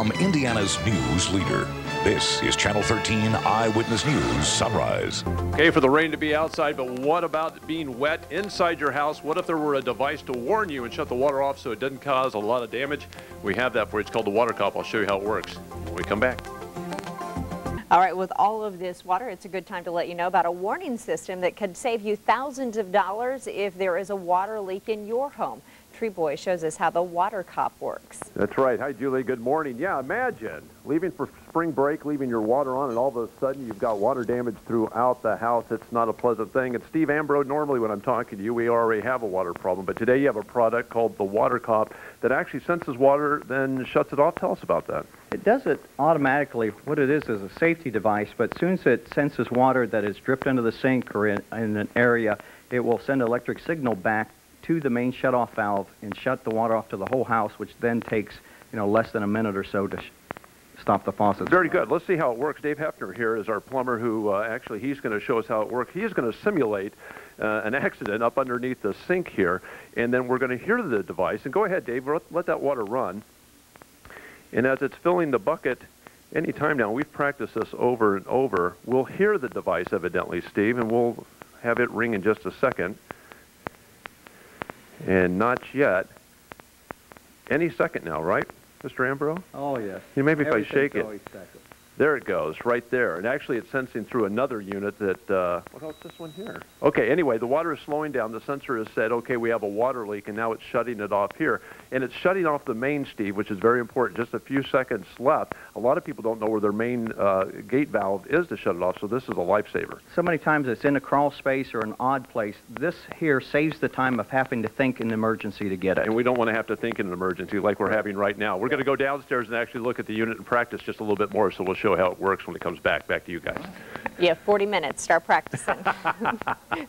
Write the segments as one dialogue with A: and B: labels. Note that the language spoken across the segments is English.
A: from Indiana's news leader. This is Channel 13 Eyewitness News Sunrise.
B: Okay, for the rain to be outside, but what about being wet inside your house? What if there were a device to warn you and shut the water off so it doesn't cause a lot of damage? We have that for you. It's called the WaterCop. I'll show you how it works when we come back.
C: All right, with all of this water, it's a good time to let you know about a warning system that could save you thousands of dollars if there is a water leak in your home. Tree Boy shows us how the WaterCop works.
B: That's right. Hi, Julie. Good morning. Yeah, imagine leaving for spring break, leaving your water on, and all of a sudden you've got water damage throughout the house. It's not a pleasant thing. It's Steve Ambrose. Normally when I'm talking to you, we already have a water problem, but today you have a product called the WaterCop that actually senses water, then shuts it off. Tell us about that.
D: It does it automatically. What it is a safety device, but as soon as it senses water that has dripped into the sink or in an area, it will send an electric signal back to the main shut-off valve and shut the water off to the whole house, which then takes, less than a minute or so to stop the faucet.
B: Very good. Let's see how it works. Dave Heffner here is our plumber who actually he's going to show us how it works. He's going to simulate an accident up underneath the sink here, and then we're going to hear the device. And go ahead, Dave, let that water run. And as it's filling the bucket, anytime now, we've practiced this over and over, we'll hear the device evidently, Steve, and we'll have it ring in just a second. And not yet. Any second now, right, Mr. Ambrose?
D: Oh, yes.
B: Maybe if I shake it.
D: Second.
B: There it goes, right there. And actually it's sensing through another unit that, what else is this one here? Okay, anyway, the water is slowing down. The sensor has said, okay, we have a water leak, and now it's shutting it off here. And it's shutting off the main, Steve, which is very important. Just a few seconds left. A lot of people don't know where their main gate valve is to shut it off, so this is a lifesaver.
D: So many times it's in a crawl space or an odd place. This here saves the time of having to think in an emergency to get it.
B: And we don't want to have to think in an emergency like we're having right now. We're going to go downstairs and actually look at the unit and practice just a little bit more, so we'll show how it works when it comes back. Back to you guys.
C: Yeah, 40 minutes. Start practicing.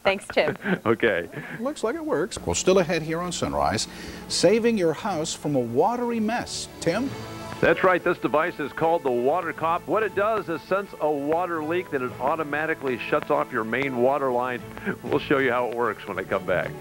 C: Thanks, Tim.
B: Okay.
E: Looks like it works. Well, still ahead here on Sunrise, saving your house from a watery mess. Tim?
B: That's right. This device is called the WaterCop. What it does is sense a water leak, then it automatically shuts off your main water line. We'll show you how it works when I come back.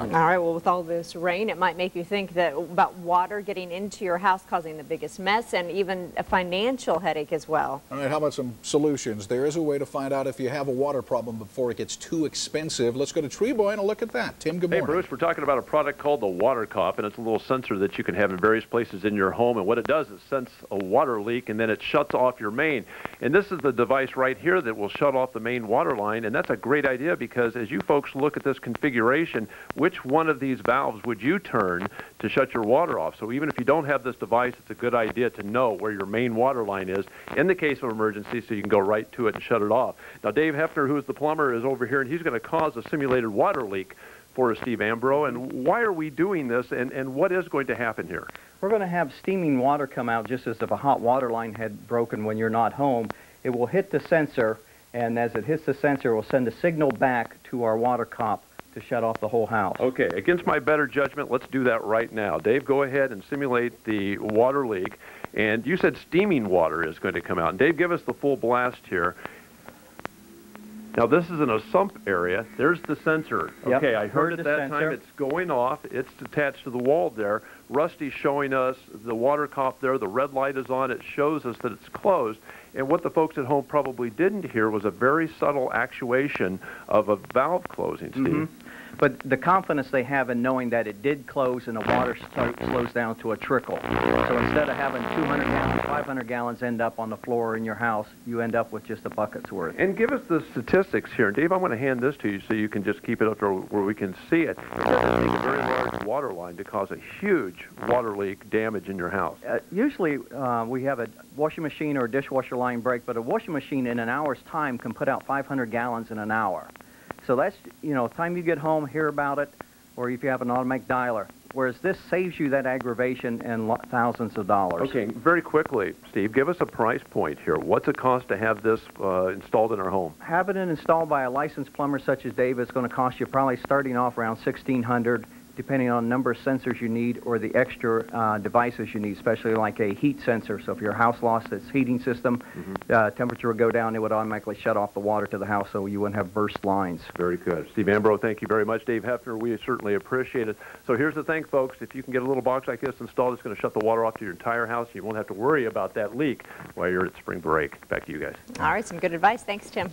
C: All right, well, with all this rain, it might make you think about water getting into your house, causing the biggest mess, and even a financial headache as well.
E: All right, how about some solutions? There is a way to find out if you have a water problem before it gets too expensive. Let's go to Tree Boy and a look at that. Tim, good morning.
B: Hey, Bruce, we're talking about a product called the WaterCop, and it's a little sensor that you can have in various places in your home, and what it does is sense a water leak, and then it shuts off your main. And this is the device right here that will shut off the main water line, and that's a great idea because as you folks look at this configuration, which one of these valves would you turn to shut your water off? So even if you don't have this device, it's a good idea to know where your main water line is in the case of emergency so you can go right to it and shut it off. Now, Dave Heffner, who's the plumber, is over here, and he's going to cause a simulated water leak for Steve Ambrose. And why are we doing this, and what is going to happen here?
D: We're going to have steaming water come out just as if a hot water line had broken when you're not home. It will hit the sensor, and as it hits the sensor, it will send a signal back to our WaterCop to shut off the whole house.
B: Okay, against my better judgment, let's do that right now. Dave, go ahead and simulate the water leak. And you said steaming water is going to come out. And Dave, give us the full blast here. Now, this is in a sump area. There's the sensor.
D: Yep,
B: okay, I heard at that
D: sensor.
B: time it's going off. It's attached to the wall there. Rusty's showing us the WaterCop there. The red light is on. It shows us that it's closed. And what the folks at home probably didn't hear was a very subtle actuation of a valve closing, Steve.
D: Mm-hmm. But the confidence they have in knowing that it did close and the water slows down to a trickle. So instead of having 200 gallons, 500 gallons end up on the floor in your house, you end up with just a bucket's worth.
B: And give us the statistics here. Dave, I'm going to hand this to you so you can just keep it up to where we can see it. It doesn't take a very large water line to cause a huge water leak damage in your house.
D: Usually we have a washing machine or a dishwasher line break, but a washing machine in an hour's time can put out 500 gallons in an hour. So that's, time you get home, hear about it, or if you have an automatic dialer. Whereas this saves you that aggravation and thousands of dollars.
B: Okay, very quickly, Steve, give us a price point here. What's it cost to have this installed in our home?
D: Having it installed by a licensed plumber such as Dave is going to cost you probably starting off around $1,600. depending on number of sensors you need or the extra devices you need, especially like a heat sensor. So if your house lost its heating system, temperature would go down, it would automatically shut off the water to the house so you wouldn't have burst lines.
B: Very good. Steve Ambrose, thank you very much. Dave Heffner, we certainly appreciate it. So here's the thing, folks. If you can get a little box like this installed, it's going to shut the water off to your entire house. You won't have to worry about that leak while you're at spring break. Back to you guys.
C: All right, some good advice. Thanks, Tim.